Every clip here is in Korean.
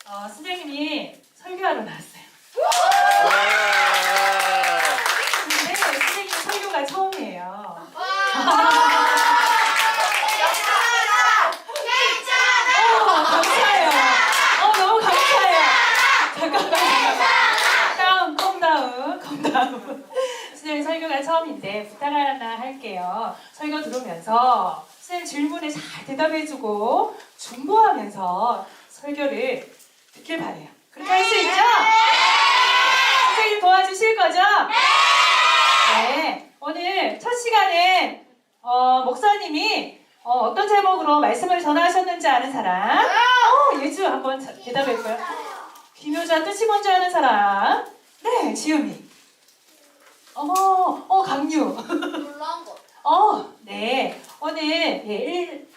선생님이 설교하러 나왔어요. 근데 선생님 설교가 처음이에요. 감사해요. 너무 감사해요. 잠깐만. 컴다운. 선생님 설교가 처음인데 부탁 하나 할게요. 설교 들으면서 선생님 질문에 잘 대답해주고 중보하면서 설교를 듣길 바래요. 그렇게 할 수 있죠? 선생님 도와주실 거죠? 네. 오늘 첫 시간에 목사님이 어떤 제목으로 말씀을 전하셨는지 아는 사람? 예주 한번 대답해볼까요? 기묘자 뜻이 뭔지 아는 사람? 네, 지음이. 강유. 놀라운 거. 네. 오늘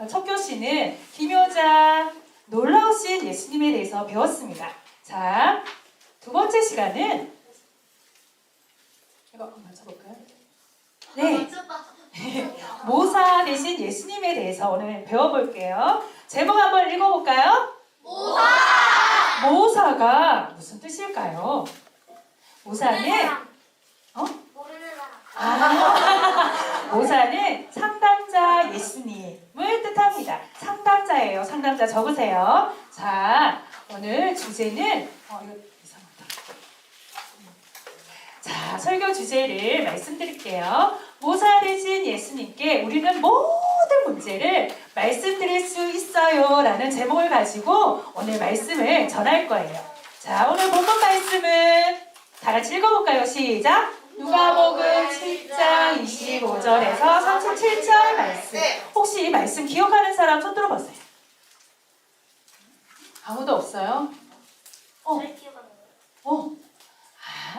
첫 교시는 기묘자 놀라우신 예수님에 대해서 배웠습니다. 자, 두 번째 시간은 이거 한번 맞춰볼까요? 네. 모사 대신 예수님에 대해서 오늘 배워볼게요. 제목 한번 읽어볼까요? 모사가 무슨 뜻일까요? 모사는 모사는 상담자 예수님을 뜻합니다. 상담자예요. 상담자 적으세요. 자, 오늘 주제는 이거 이상하다. 자, 설교 주제를 말씀드릴게요. 모사 대신 예수님께 우리는 모든 문제를 말씀드릴 수 있어요 라는 제목을 가지고 오늘 말씀을 전할 거예요. 자, 오늘 본문 말씀은 다 같이 읽어볼까요? 시작! 누가복음 7장 25절에서 37절 말씀. 혹시 이 말씀 기억하는 사람 손 들어보세요. 아무도 없어요?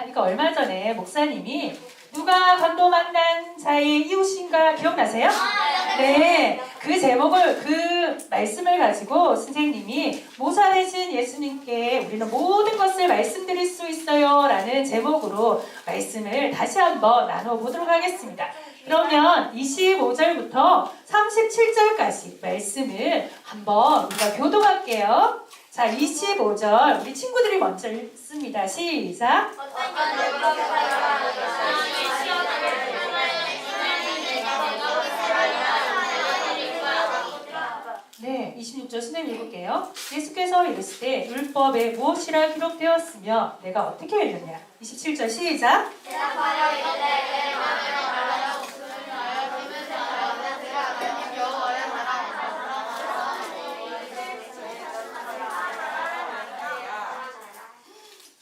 이거 얼마 전에 목사님이 누가 강도 만난 자의 이웃인가 기억나세요? 네, 그 제목을, 그 말씀을 가지고 선생님이 모사 대신 예수님께 우리는 모든 것을 말씀드릴 수 있어요 라는 제목으로 말씀을 다시 한번 나눠보도록 하겠습니다. 그러면 25절부터 37절까지 말씀을 한번 우리가 교독할게요. 자, 25절 우리 친구들이 먼저 읽습니다. 시작! 네, 26절 선생님 읽을게요. 예수께서 이르시되 율법에 무엇이라 기록되었으며 내가 어떻게 읽느냐. 27절 시작!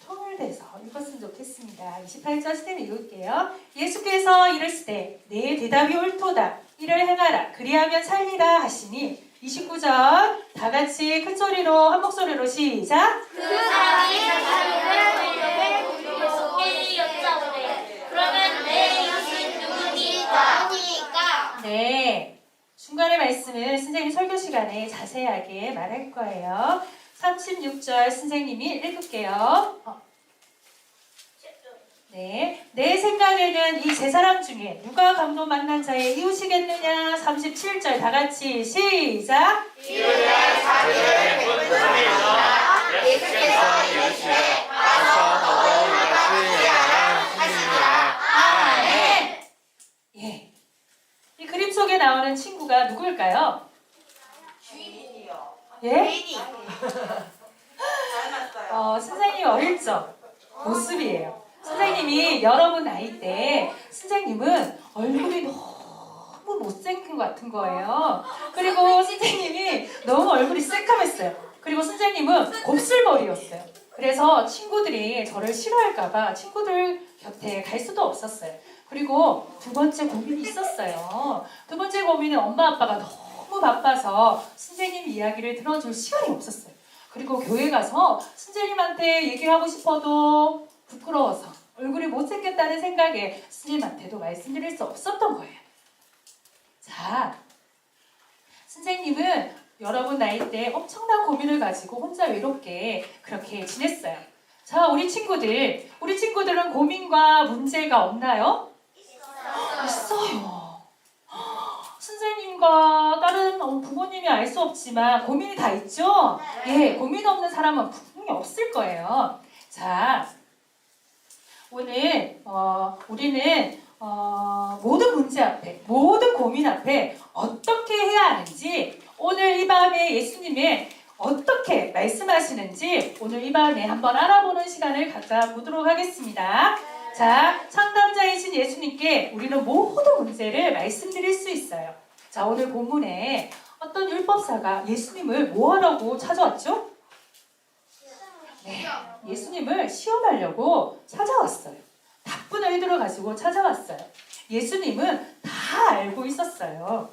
통일돼서 읽었으면 좋겠습니다. 28절 선생님 읽을게요. 예수께서 이르시되 내 대답이 옳도다. 이를 행하라. 그리하면 살리라 하시니 29절 다 같이 큰 소리로 한 목소리로 시작. 그 사람이 자기를 우리에게 여짜오되 그러면 내 이웃이 누구니까? 네. 중간의 말씀은 선생님 설교 시간에 자세하게 말할 거예요. 36절 선생님이 읽을게요. 네, 내 생각에는 이 세 사람 중에 누가 강도 만난 자의 이웃이겠느냐. 37절 다 같이 시작. 이웃의 자기를 묻습니다. 예수께서 이르시되 가서 너도 이같이 하시니라. 아멘. 예. 이 그림 속에 나오는 친구가 누구일까요? 주인이요. 예? 주인이. 닮았어요. 선생님 어릴 적 모습이에요. 선생님이 여러분 나이 때 선생님은 얼굴이 너무 못생긴 것 같은 거예요. 그리고 선생님이 너무 얼굴이 새까맸어요. 그리고 선생님은 곱슬머리였어요. 그래서 친구들이 저를 싫어할까봐 친구들 곁에 갈 수도 없었어요. 그리고 두 번째 고민이 있었어요. 두 번째 고민은 엄마 아빠가 너무 바빠서 선생님 이야기를 들어줄 시간이 없었어요. 그리고 교회 가서 선생님한테 얘기하고 싶어도 부끄러워서 얼굴이 못생겼다는 생각에 선생님한테도 말씀드릴 수 없었던 거예요. 자, 선생님은 여러분 나이 때 엄청난 고민을 가지고 혼자 외롭게 그렇게 지냈어요. 자, 우리 친구들은 고민과 문제가 없나요? 있어요. 선생님 부모님과 다른 부모님이 알 수 없지만 고민이 다 있죠? 예, 고민 없는 사람은 분명히 없을 거예요. 자, 오늘 우리는 모든 문제 앞에, 모든 고민 앞에 어떻게 해야 하는지 오늘 이 밤에 예수님의 어떻게 말씀하시는지 오늘 이 밤에 한번 알아보는 시간을 가져보도록 하겠습니다. 자, 상담자이신 예수님께 우리는 모든 문제를 말씀드릴 수 있어요. 자, 오늘 본문에 어떤 율법사가 예수님을 뭐 하라고 찾아왔죠? 네, 예수님을 시험하려고 찾아왔어요. 나쁜 의도를 가지고 찾아왔어요. 예수님은 다 알고 있었어요.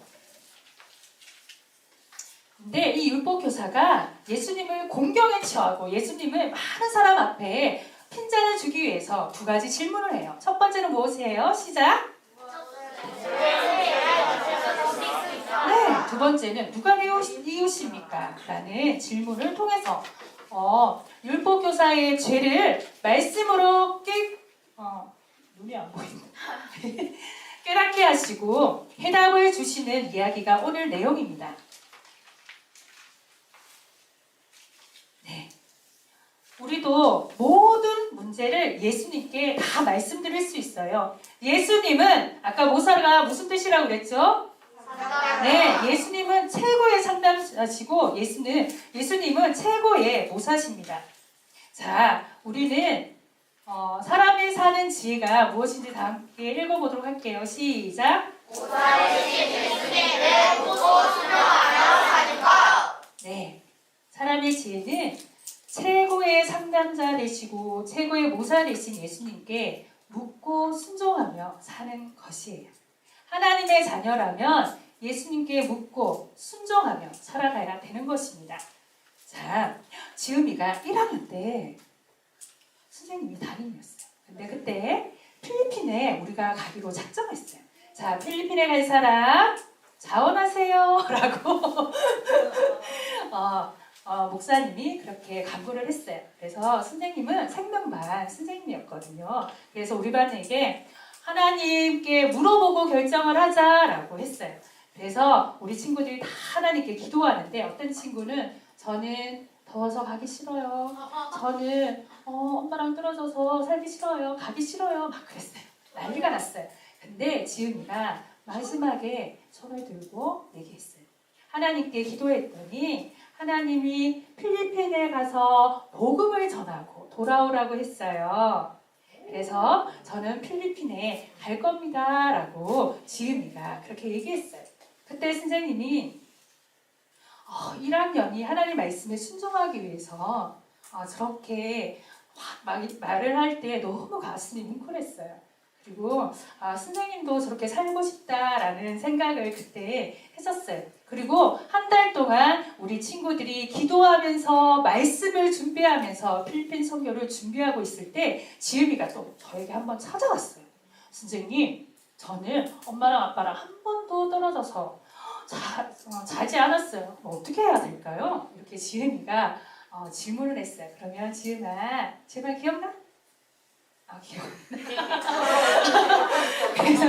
근데 이 율법교사가 예수님을 공경에 처하고 예수님을 많은 사람 앞에 핀잔을 주기 위해서 두 가지 질문을 해요. 첫 번째는 무엇이에요? 시작! 네, 두 번째는 누가 내 이웃입니까? 라는 질문을 통해서 율법교사의 죄를 말씀으로 눈이 안 보인다. 깨닫게 하시고 해답을 주시는 이야기가 오늘 내용입니다. 네, 우리도 모든 문제를 예수님께 다 말씀드릴 수 있어요. 예수님은 아까 모사가 무슨 뜻이라고 그랬죠? 네, 예수님은 최고의 상담자시고 예수님은 최고의 모사십니다. 자, 우리는 사람이 사는 지혜가 무엇인지 다 함께 읽어보도록 할게요. 시작! 네, 사람의 지혜는 최고의 상담자 되시고 최고의 모사 되신 예수님께 묻고 순종하며 사는 것이에요. 하나님의 자녀라면 예수님께 묻고 순종하며 살아가야 되는 것입니다. 자, 지음이가 1학년 때 선생님이 담임이었어요. 근데 그때 필리핀에 우리가 가기로 작정했어요. 자, 필리핀에 갈 사람 자원하세요 라고 목사님이 그렇게 간구를 했어요. 그래서 선생님은 생명반 선생님이었거든요. 그래서 우리 반에게 하나님께 물어보고 결정을 하자라고 했어요. 그래서 우리 친구들이 다 하나님께 기도하는데 어떤 친구는 저는 더워서 가기 싫어요. 저는 엄마랑 떨어져서 살기 싫어요. 가기 싫어요. 막 그랬어요. 난리가 났어요. 근데 지은이가 마지막에 손을 들고 얘기했어요. 하나님께 기도했더니 하나님이 필리핀에 가서 복음을 전하고 돌아오라고 했어요. 그래서 저는 필리핀에 갈 겁니다 라고 지은이가 그렇게 얘기했어요. 그때 선생님이 1학년이 하나님 말씀에 순종하기 위해서 저렇게 말을 할 때 너무 가슴이 뭉클했어요. 그리고 선생님도 저렇게 살고 싶다라는 생각을 그때 했었어요. 그리고 한 달 동안 우리 친구들이 기도하면서 말씀을 준비하면서 필리핀 선교를 준비하고 있을 때 지음이가 또 저에게 한번 찾아왔어요. 선생님, 저는 엄마랑 아빠랑 한 번도 떨어져서 자지 않았어요. 어떻게 해야 될까요? 이렇게 지음이가 질문을 했어요. 그러면 지음아, 제발 기억나? 기억나. 그래서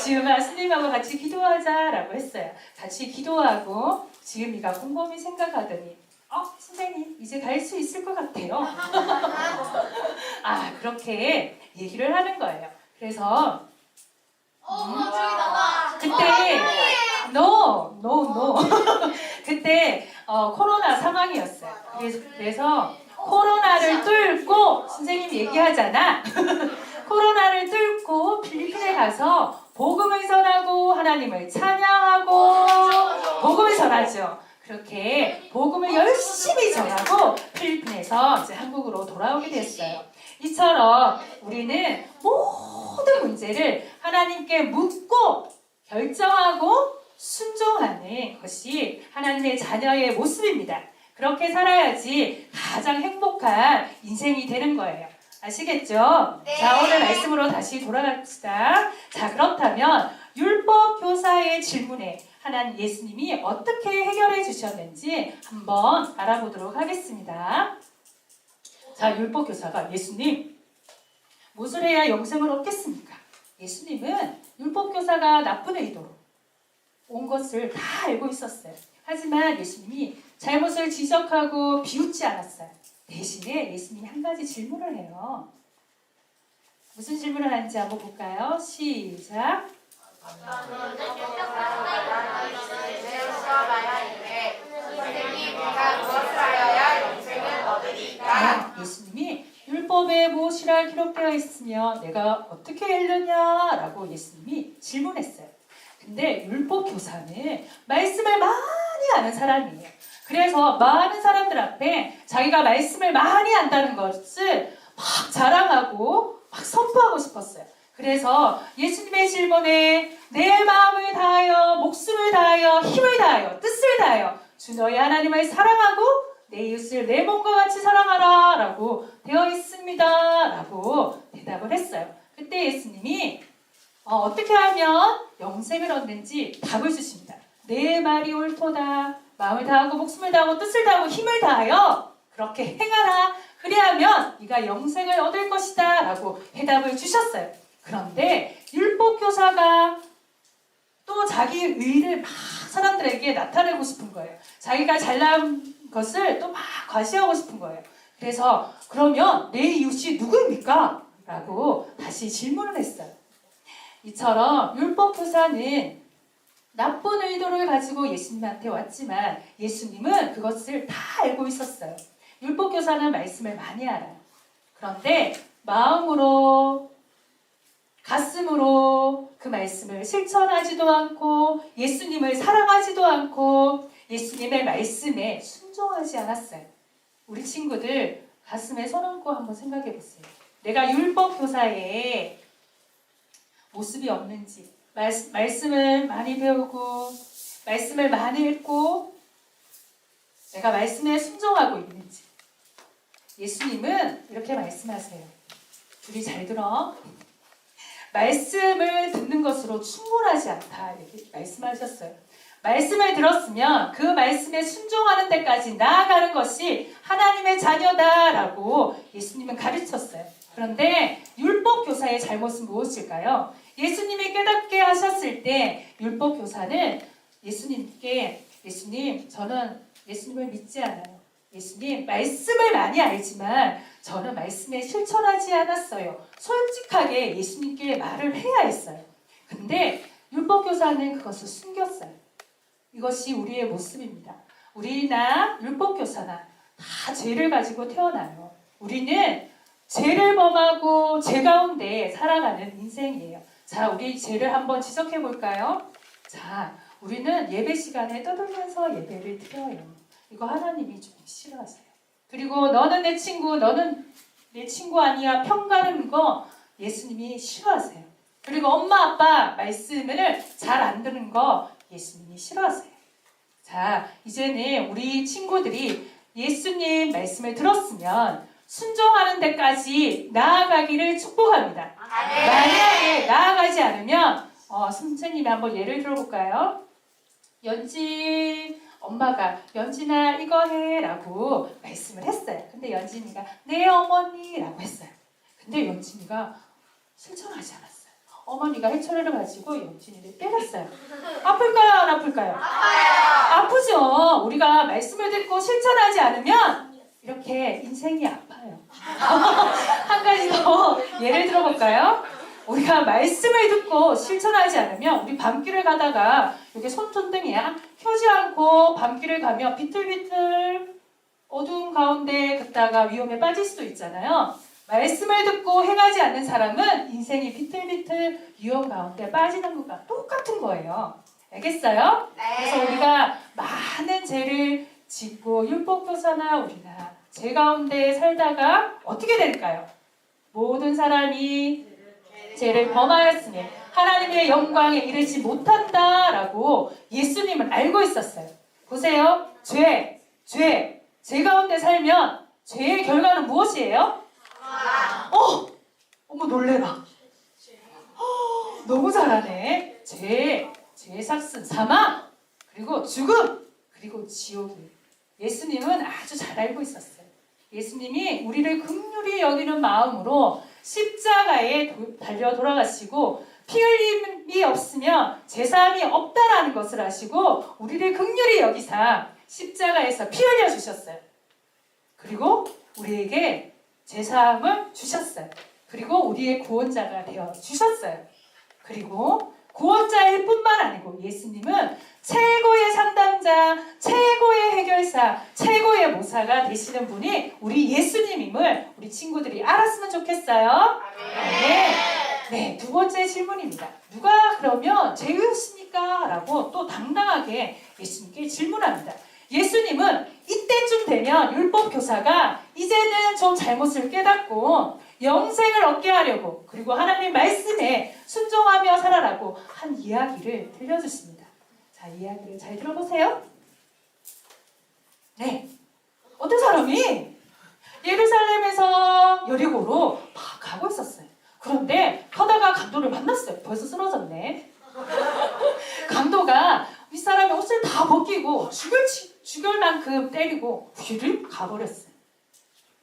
지음아, 스님하고 같이 기도하자라고 했어요. 같이 기도하고 지음이가 곰곰이 생각하더니 선생님 이제 갈 수 있을 것 같아요. 그렇게 얘기를 하는 거예요. 그래서 그때 no 그때 코로나 상황이었어요. 그래서 코로나를 뚫고 선생님이 얘기하잖아. 코로나를 뚫고 필리핀에 가서 복음을 전하고 하나님을 찬양하고 복음을 전하죠. 그렇게 복음을 열심히 전하고 필리핀에서 이제 한국으로 돌아오게 됐어요. 이처럼 우리는 모든 문제를 하나님께 묻고 결정하고 순종하는 것이 하나님의 자녀의 모습입니다. 그렇게 살아야지 가장 행복한 인생이 되는 거예요. 아시겠죠? 네. 자, 오늘 말씀으로 다시 돌아갑시다. 자, 그렇다면 율법 교사의 질문에 하나님 예수님이 어떻게 해결해 주셨는지 한번 알아보도록 하겠습니다. 자, 율법 교사가 예수님, 무엇을 해야 영생을 얻겠습니까? 예수님은 율법 교사가 나쁜 의도로 온 것을 다 알고 있었어요. 하지만 예수님이 잘못을 지적하고 비웃지 않았어요. 대신에 예수님이 한 가지 질문을 해요. 무슨 질문을 하는지 한번 볼까요? 시작. 예수님이 율법에 무엇이라 기록되어 있으며 내가 어떻게 읽느냐라고 예수님이 질문했어요. 근데 율법 교사는 말씀을 많이 아는 사람이에요. 그래서 많은 사람들 앞에 자기가 말씀을 많이 안다는 것을 막 자랑하고 막 선포하고 싶었어요. 그래서 예수님의 질문에 내 마음을 다하여 목숨을 다하여 힘을 다하여 뜻을 다하여 주 너희 하나님을 사랑하고 내 이웃을 내 몸과 같이 사랑하라 라고 되어 있습니다 라고 대답을 했어요. 그때 예수님이 어떻게 하면 영생을 얻는지 답을 주십니다. 내 말이 옳도다. 마음을 다하고 목숨을 다하고 뜻을 다하고 힘을 다하여 그렇게 행하라. 그리하면 네가 영생을 얻을 것이다 라고 해답을 주셨어요. 그런데 율법교사가 또 자기 의를 막 사람들에게 나타내고 싶은 거예요. 자기가 잘난 것을 또 막 과시하고 싶은 거예요. 그래서 그러면 내 이웃이 누구입니까? 라고 다시 질문을 했어요. 이처럼 율법교사는 나쁜 의도를 가지고 예수님한테 왔지만 예수님은 그것을 다 알고 있었어요. 율법교사는 말씀을 많이 알아요. 그런데 마음으로 가슴으로 그 말씀을 실천하지도 않고 예수님을 사랑하지도 않고 예수님의 말씀에 순종하지 않았어요. 우리 친구들 가슴에 손 얹고 한번 생각해 보세요. 내가 율법교사의 모습이 없는지, 말씀을 많이 배우고 말씀을 많이 읽고 내가 말씀에 순종하고 있는지. 예수님은 이렇게 말씀하세요. 둘이 잘 들어. 말씀을 듣는 것으로 충분하지 않다 이렇게 말씀하셨어요. 말씀을 들었으면 그 말씀에 순종하는 데까지 나아가는 것이 하나님의 자녀다라고 예수님은 가르쳤어요. 그런데 율법교사의 잘못은 무엇일까요? 예수님이 깨닫게 하셨을 때 율법교사는 예수님께 예수님 저는 예수님을 믿지 않아요. 예수님 말씀을 많이 알지만 저는 말씀에 실천하지 않았어요. 솔직하게 예수님께 말을 해야 했어요. 근데 율법교사는 그것을 숨겼어요. 이것이 우리의 모습입니다. 우리나 율법교사나 다 죄를 가지고 태어나요. 우리는 죄를 범하고 죄 가운데 살아가는 인생이에요. 자, 우리 죄를 한번 지적해 볼까요? 자, 우리는 예배 시간에 떠들면서 예배를 드려요. 이거 하나님이 좀 싫어하세요. 그리고 너는 내 친구, 너는 내 친구 아니야 평가하는 거 예수님이 싫어하세요. 그리고 엄마 아빠 말씀을 잘 안 듣는 거 예수님이 싫어하세요. 자, 이제는 우리 친구들이 예수님 말씀을 들었으면 순종하는 데까지 나아가기를 축복합니다. 만약에 나아가지 않으면 선생님이 한번 예를 들어볼까요? 연지 엄마가 연진아 이거 해 라고 말씀을 했어요. 근데 연진이가 네 어머니 라고 했어요. 근데 연진이가 실천하지 않았어요. 어머니가 해초리를 가지고 연진이를 때렸어요. 아플까요? 안 아플까요? 아파요. 아프죠. 우리가 말씀을 듣고 실천하지 않으면 이렇게 인생이 아파요. 한 가지 더 예를 들어볼까요? 우리가 말씀을 듣고 실천하지 않으면 우리 밤길을 가다가 이게 손전등이야 켜지 않고 밤길을 가면 비틀비틀 어두운 가운데 걷다가 위험에 빠질 수도 있잖아요. 말씀을 듣고 행하지 않는 사람은 인생이 비틀비틀 위험 가운데 빠지는 것과 똑같은 거예요. 알겠어요? 네. 그래서 우리가 많은 죄를 짓고 율법교사나 우리가 죄 가운데 살다가 어떻게 될까요? 모든 사람이 죄를 범하였으니 하나님의 영광에 이르지 못한다라고 예수님은 알고 있었어요. 보세요. 죄 가운데 살면 죄의 결과는 무엇이에요? 어머 놀래라. 너무 잘하네. 죄 삭슨, 사망, 그리고 죽음, 그리고 지옥이. 예수님은 아주 잘 알고 있었어요. 예수님이 우리를 긍휼히 여기는 마음으로 십자가에 달려 돌아가시고 피 흘림이 없으면 제사함이 없다라는 것을 아시고 우리를 긍휼히 여기사 십자가에서 피 흘려 주셨어요. 그리고 우리에게 제사함을 주셨어요. 그리고 우리의 구원자가 되어 주셨어요. 그리고 구원자일 뿐만 아니고 예수님은 최고의 상담자, 최고의 해결사, 최고의 모사가 되시는 분이 우리 예수님임을 우리 친구들이 알았으면 좋겠어요. 네. 네, 두 번째 질문입니다. 누가 그러면 죄였습니까? 라고 또 당당하게 예수님께 질문합니다. 예수님은 이때쯤 되면 율법 교사가 이제는 좀 잘못을 깨닫고 영생을 얻게 하려고 그리고 하나님 말씀에 순종하며 살아라고 한 이야기를 들려주십니다. 자, 이야기를 잘 들어보세요. 네, 어떤 사람이 예루살렘에서 여리고로 막 가고 있었어요. 그런데 가다가 강도를 만났어요. 벌써 쓰러졌네. 강도가 윗사람의 옷을 다 벗기고 죽을 만큼 때리고 휘를 가버렸어요.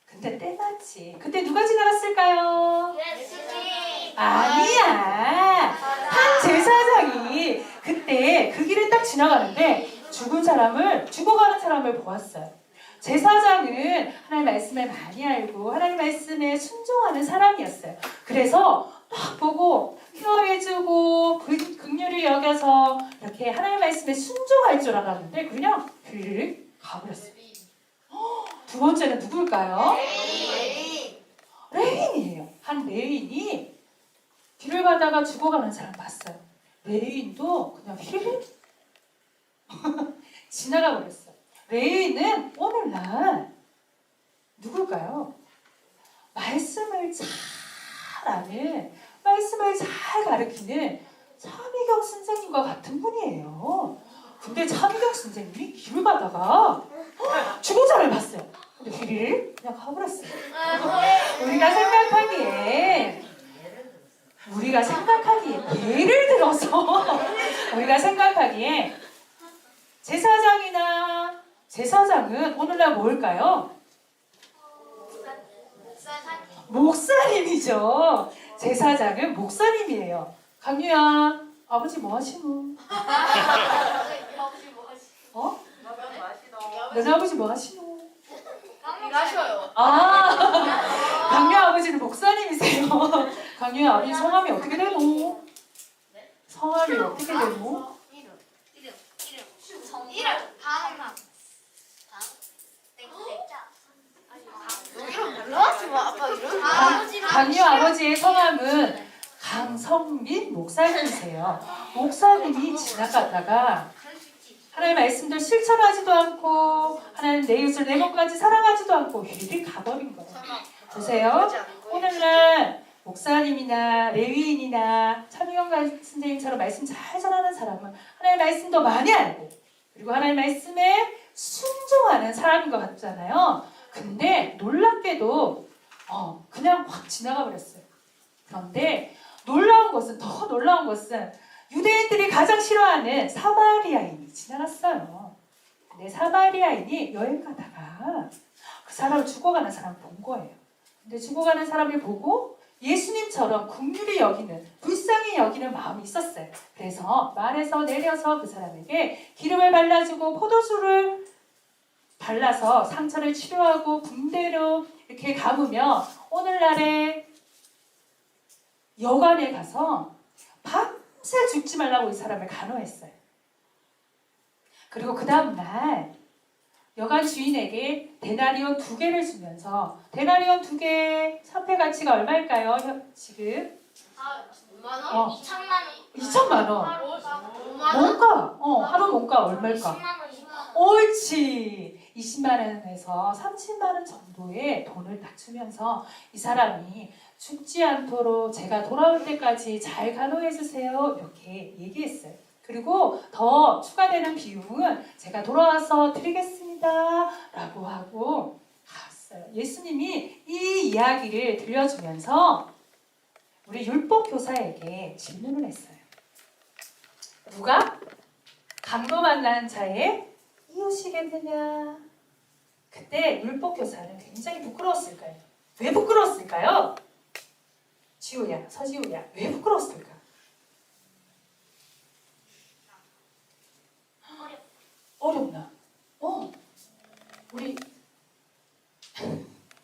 근데 때마치 그때 누가 지나갔을까요? 예수님. 아니야. 한 제사장이 그때 그 길을 딱 지나가는데 죽어가는 사람을 보았어요. 제사장은 하나님 말씀을 많이 알고 하나님 말씀에 순종하는 사람이었어요. 그래서 딱 보고 케어해주고 긍휼히 여겨서 이렇게 하나님 말씀에 순종할 줄 알았는데 그냥 휘 가버렸어요. 두 번째는 누굴까요? 레인이에요. 한 레인이 길을 가다가 죽어가는 사람 봤어요. 레인도 그냥 휘 지나가 버렸어요. 레인은 오늘날 누굴까요? 말씀을 잘 아는, 말씀을 잘 가르치는 차미경 선생님과 같은 분이에요. 근데 차미경 선생님이 길을 가다가 죽은 사람을 봤어요. 근데 휘리를 그냥 가버렸어요. 우리가 생각하기에 예를 들어서 우리가 생각하기에 제사장은 오늘날 뭘까요? 목사님이죠. 제사장은 목사님이에요. 강유야, 아버지 뭐 하시노? 어? 너네 아버지 뭐 하시노? 일하셔요. 아, 강유 아버지는 목사님이세요. 강유 아버지 성함이 어떻게 되노? 성함이 어떻게 되노? 이름 방남. 이름 몰라하지 마. 아빠 이름. 강유 아버지의 성함은 강성민 목사님이세요. 목사님이 지나가다가 하나님의 말씀들 실천하지도 않고 하나님 내 이웃을 내 몸까지 사랑하지도 않고 휘리 가버린 거예요. 보세요. 오늘날 목사님이나 레위인이나 차미경 선생님처럼 말씀 잘 전하는 사람은 하나님의 말씀도 많이 알고 그리고 하나님의 말씀에 순종하는 사람인 것 같잖아요. 근데 놀랍게도 그냥 확 지나가 버렸어요. 그런데 더 놀라운 것은 유대인들이 가장 싫어하는 사마리아인이 지나갔어요. 근데 사마리아인이 여행 가다가 그 사람을 죽어가는 사람을 본 거예요. 근데 죽어가는 사람을 보고 예수님처럼 긍휼히 여기는, 불쌍히 여기는 마음이 있었어요. 그래서 말에서 내려서 그 사람에게 기름을 발라주고 포도주를 발라서 상처를 치료하고 붕대로 이렇게 감으며 오늘날에 여관에 가서 밤새 죽지 말라고 이 사람을 간호했어요. 그리고 그 다음날 여관 주인에게 데나리온 2개를 주면서 데나리온 2개 화폐 가치가 얼마일까요? 지금 5만 원? 2천만 원. 하루 5만 원? 뭔가 하루 뭔가 얼마일까? 10만 원, 20만 원. 옳지. 20만 원에서 30만 원 정도의 돈을 딱 주면서 이 사람이 죽지 않도록 제가 돌아올 때까지 잘 간호해 주세요. 이렇게 얘기했어요. 그리고 더 추가되는 비용은 제가 돌아와서 드리겠습니다. 라고 하고 갔어요. 예수님이 이 이야기를 들려주면서 우리 율법 교사에게 질문을 했어요. 누가 강도 만난 자의 이웃이겠느냐? 그때 율법 교사는 굉장히 부끄러웠을까요? 왜 부끄러웠을까요? 지우야, 서지우야, 왜 부끄러웠을까? 어렵나? 우리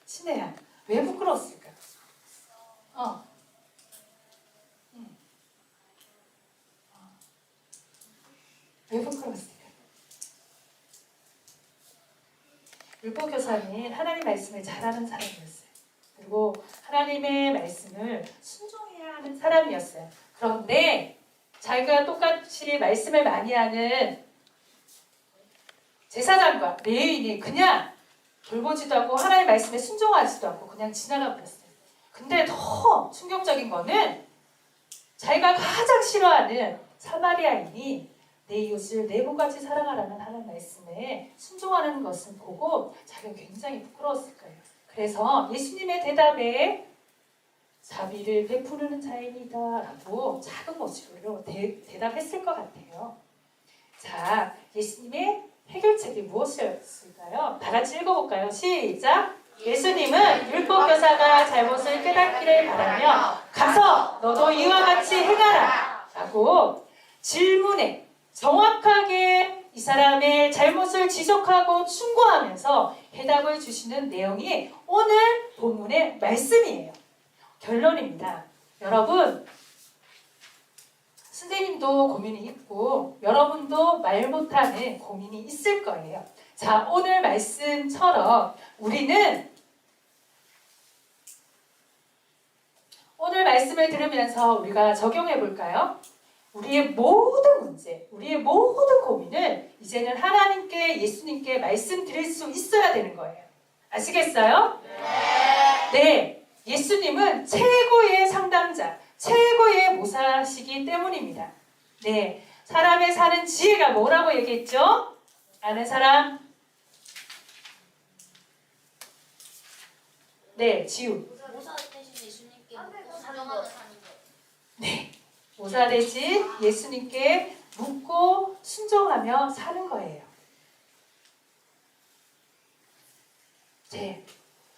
신혜야, 왜 부끄러웠을까? 왜 부끄러웠을까? 율법교사는 하나님 말씀을 잘하는 사람이었어요. 그리고 하나님의 말씀을 순종해야 하는 사람이었어요. 그런데 자기가 똑같이 말씀을 많이 하는 제사장과 레위인이 그냥 돌보지도 않고 하나님 말씀에 순종하지도 않고 그냥 지나가 버렸어요. 근데 더 충격적인 거는 자기가 가장 싫어하는 사마리아인이 내 이웃을 내 몸같이 사랑하라는 하나님 말씀에 순종하는 것을 보고 자기가 굉장히 부끄러웠을 거예요. 그래서 예수님의 대답에 자비를 베푸는 자인이다 라고 작은 목소리로 대답했을 것 같아요. 자, 예수님의 해결책이 무엇이었을까요? 다 같이 읽어볼까요? 시작! 예수님은 율법교사가 잘못을 깨닫기를 바라며 가서 너도 이와 같이 행하라 라고 질문에 정확하게 이 사람의 잘못을 지적하고 충고하면서 해답을 주시는 내용이 오늘 본문의 말씀이에요. 결론입니다. 여러분, 선생님도 고민이 있고 여러분도 말 못하는 고민이 있을 거예요. 자, 오늘 말씀처럼 우리는 오늘 말씀을 들으면서 우리가 적용해 볼까요? 우리의 모든 문제, 우리의 모든 고민을 이제는 하나님께, 예수님께 말씀드릴 수 있어야 되는 거예요. 아시겠어요? 네. 예수님은 최고의 상담자, 최고의 모사시기 때문입니다. 네. 사람의 사는 지혜가 뭐라고 얘기했죠? 아는 사람? 네, 지우. 모사 대신 예수님께 사랑하는 사는 거. 네. 모사 대신 예수님께 묻고 순종하며 사는 거예요. 네.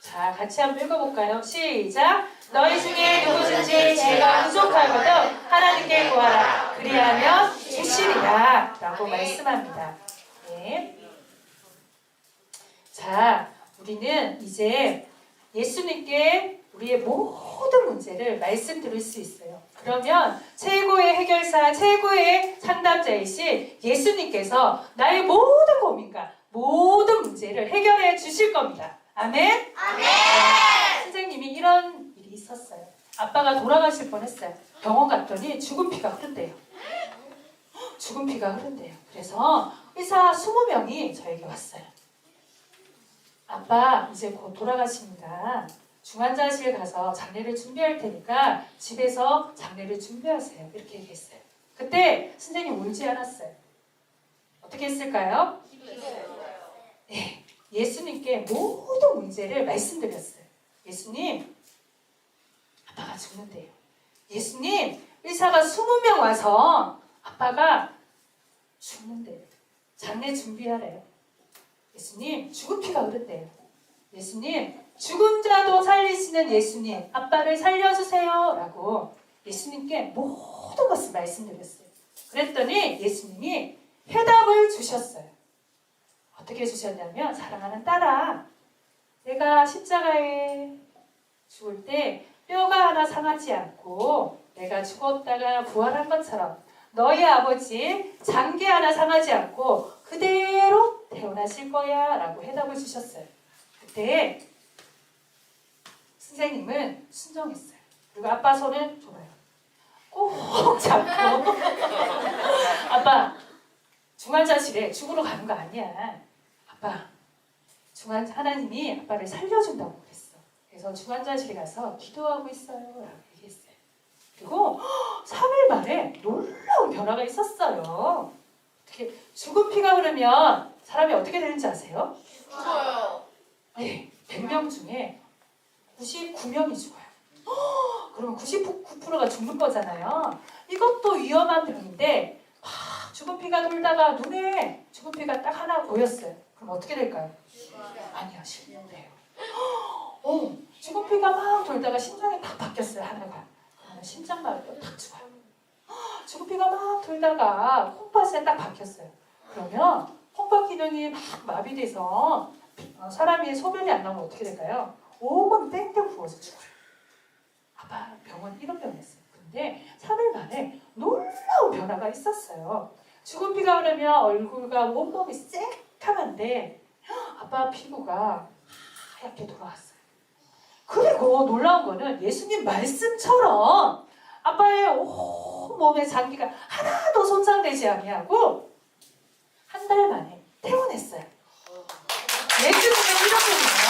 자, 같이 한번 읽어볼까요? 시작! 너희 중에 누구든지 죄가 부족하거든 하나님께 구하라. 그리하면 주시리라. 라고 말씀합니다. 네. 자, 우리는 이제 예수님께 우리의 모든 문제를 말씀드릴 수 있어요. 그러면 최고의 해결사, 최고의 상담자이신 예수님께서 나의 모든 고민과 모든 문제를 해결해 주실 겁니다. 아멘? 아멘! 선생님이 이런 일이 있었어요. 아빠가 돌아가실 뻔했어요. 병원 갔더니 죽은 피가 흐른대요. 죽은 피가 흐른대요. 그래서 의사 20명이 저에게 왔어요. 아빠 이제 곧 돌아가십니다. 중환자실 가서 장례를 준비할 테니까 집에서 장례를 준비하세요. 이렇게 얘기했어요. 그때 선생님 울지 않았어요. 어떻게 했을까요? 네, 예수님께 모든 문제를 말씀드렸어요. 예수님, 아빠가 죽는데요. 예수님, 의사가 20명 와서 아빠가 죽는데요. 장례 준비하래요. 예수님, 죽은 피가 흐른대요. 예수님, 죽은 자도 살리시는 예수님, 아빠를 살려주세요. 라고 예수님께 모든 것을 말씀드렸어요. 그랬더니 예수님이 해답을 주셨어요. 어떻게 주셨냐면, 사랑하는 딸아, 내가 십자가에 죽을 때 뼈가 하나 상하지 않고 내가 죽었다가 부활한 것처럼 너희 아버지 장기 하나 상하지 않고 그대로 태어나실 거야 라고 해답을 주셨어요. 그때 선생님은 순종했어요. 그리고 아빠 손을 줘봐요. 꼭 잡고 아빠 중환자실에 죽으러 가는 거 아니야. 아빠 하나님이 아빠를 살려준다고 그랬어. 그래서 중환자실에 가서 기도하고 있어요 라고 얘기했어요. 그리고 3일 만에 놀라운 변화가 있었어요. 어떻게 죽은 피가 흐르면 사람이 어떻게 되는지 아세요? 죽어요. 네, 100명 중에 99명이 죽어요. 그러면 99%가 죽는 거잖아요. 이것도 위험한 병인데 죽은 피가 돌다가 눈에 죽은 피가 딱 하나 보였어요. 그럼 어떻게 될까요? 아니요, 실명돼요. 죽은 피가 막 돌다가 심장이 딱 바뀌었어요, 하나가. 그러면 심장마비로 딱 죽어요. 죽은 피가 막 돌다가 콩팥에 딱 박혔어요. 그러면 콩팥 기능이 막 마비돼서 사람이 소변이 안 나오면 어떻게 될까요? 온몸 땡땡 부어서 죽어요. 아빠 병원 이런 병이었어요. 근데 3일 만에 놀라운 변화가 있었어요. 죽은 피가 흐르면 얼굴과 온몸이 새까만데 아빠 피부가 하얗게 돌아왔어요. 그리고 놀라운 거는 예수님 말씀처럼 아빠의 온몸의 장기가 하나도 손상되지 아니하고 한 달 만에 퇴원했어요. 예수님은 이렇거든요.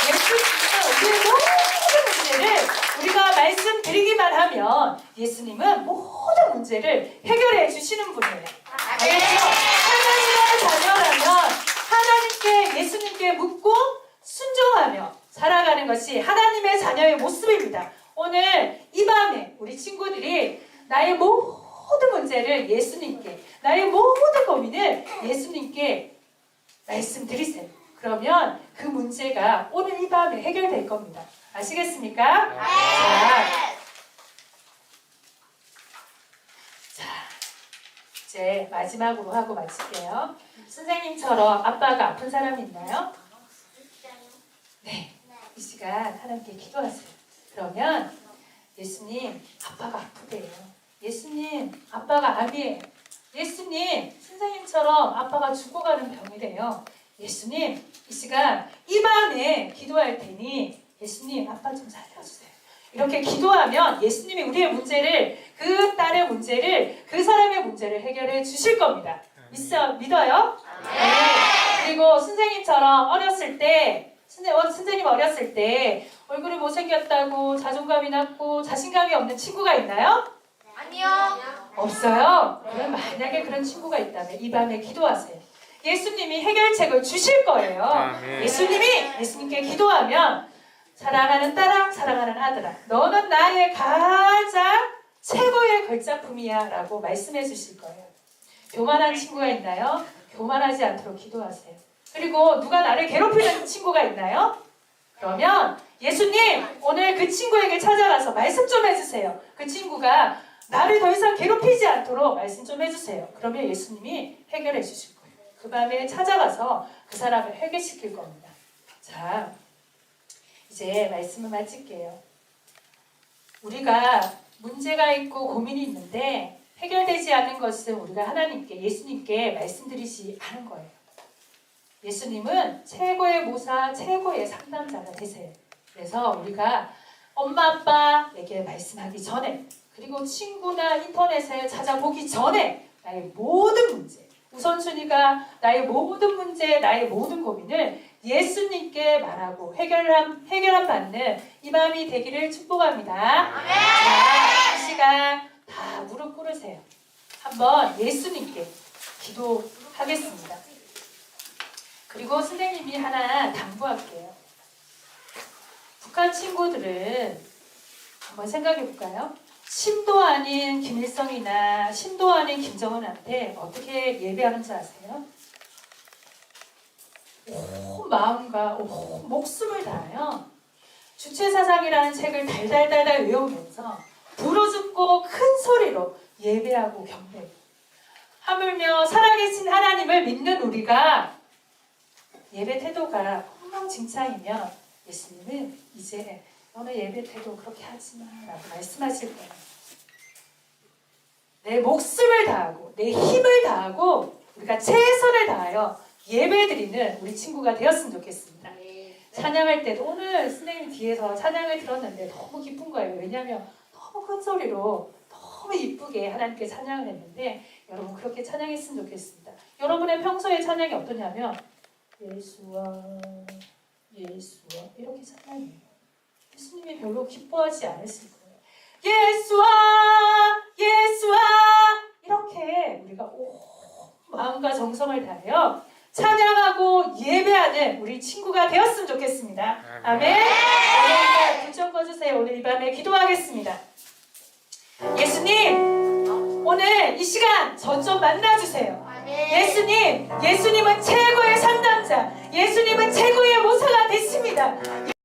예수님은 우리의 모든 문제를 우리가 말씀드리기만 하면 예수님은 모든 문제를 해결해 주시는 분이에요. 알겠죠? 하나님의 자녀라면 하나님께 예수님께 묻고 순종하며 살아가는 것이 하나님의 자녀의 모습입니다. 오늘 이 밤에 우리 친구들이 나의 모든 문제를 예수님께, 나의 모든 고민을 예수님께 말씀드리세요. 그러면 그 문제가 오늘 이 밤에 해결될 겁니다. 아시겠습니까? 자, 이제 마지막으로 하고 마칠게요. 선생님처럼 아빠가 아픈 사람 있나요? 네. 이 시간 하나님께 기도하세요. 그러면 예수님, 아빠가 아프대요. 예수님, 아빠가 암이에요. 예수님, 선생님처럼 아빠가 죽어가는 병이래요. 예수님, 이 시간 이 밤에 기도할 테니 예수님, 아빠 좀 살려주세요. 이렇게 기도하면 예수님이 우리의 문제를, 그 딸의 문제를, 그 사람의 문제를 해결해 주실 겁니다. 믿어요? 네. 그리고 선생님처럼 어렸을 때 선생님 어렸을 때 얼굴이 못생겼다고 자존감이 낮고 자신감이 없는 친구가 있나요? 아니요. 없어요? 그럼 만약에 그런 친구가 있다면 이 밤에 기도하세요. 예수님이 해결책을 주실 거예요. 예수님께 기도하면 사랑하는 딸아, 사랑하는 아들아, 너는 나의 가장 최고의 걸작품이야 라고 말씀해 주실 거예요. 교만한 친구가 있나요? 교만하지 않도록 기도하세요. 그리고 누가 나를 괴롭히는 친구가 있나요? 그러면 예수님, 오늘 그 친구에게 찾아가서 말씀 좀 해주세요. 그 친구가 나를 더 이상 괴롭히지 않도록 말씀 좀 해주세요. 그러면 예수님이 해결해 주실 거예요. 그 밤에 찾아가서 그 사람을 해결시킬 겁니다. 자, 이제 말씀을 마칠게요. 우리가 문제가 있고 고민이 있는데 해결되지 않은 것은 우리가 하나님께, 예수님께 말씀드리지 않은 거예요. 예수님은 최고의 모사, 최고의 상담자가 되세요. 그래서 우리가 엄마, 아빠에게 말씀하기 전에, 그리고 친구나 인터넷에 찾아보기 전에 나의 모든 문제, 우선순위가 나의 모든 문제, 나의 모든 고민을 예수님께 말하고 해결함 받는 이 밤이 되기를 축복합니다. 자, 이 시간 다 무릎 꿇으세요. 한번 예수님께 기도하겠습니다. 그리고 선생님이 하나 당부할게요. 북한 친구들은 한번 생각해 볼까요? 신도 아닌 김일성이나 신도 아닌 김정은한테 어떻게 예배하는지 아세요? 온 마음과 온 목숨을 다하여 주체사상이라는 책을 달달달달 외우면서 부르짖고 큰 소리로 예배하고 경배해요. 하물며 살아계신 하나님을 믿는 우리가 예배 태도가 엉망진창이면 예수님은 이제 너네 예배 태도 그렇게 하지 마 라고 말씀하실 거예요. 내 목숨을 다하고 내 힘을 다하고 우리가 최선을 다하여 예배드리는 우리 친구가 되었으면 좋겠습니다. 찬양할 때도 오늘 선생님 뒤에서 찬양을 들었는데 너무 기쁜 거예요. 왜냐하면 너무 큰 소리로 너무 이쁘게 하나님께 찬양을 했는데 여러분 그렇게 찬양했으면 좋겠습니다. 여러분의 평소의 찬양이 어떠냐면 예수와 예수와 이렇게 찬양해요. 예수님이 별로 기뻐하지 않으실 거예요. 예수와 예수와 이렇게 우리가 온 마음과 정성을 다하여 찬양하고 예배하는 우리 친구가 되었으면 좋겠습니다. 아멘. 여러분 불 좀 꺼주세요. 오늘 이 밤에 기도하겠습니다. 예수님, 오늘 이 시간 저 좀 만나주세요. 예수님은 최고의 상담자, 예수님은 최고의 모사가 되십니다.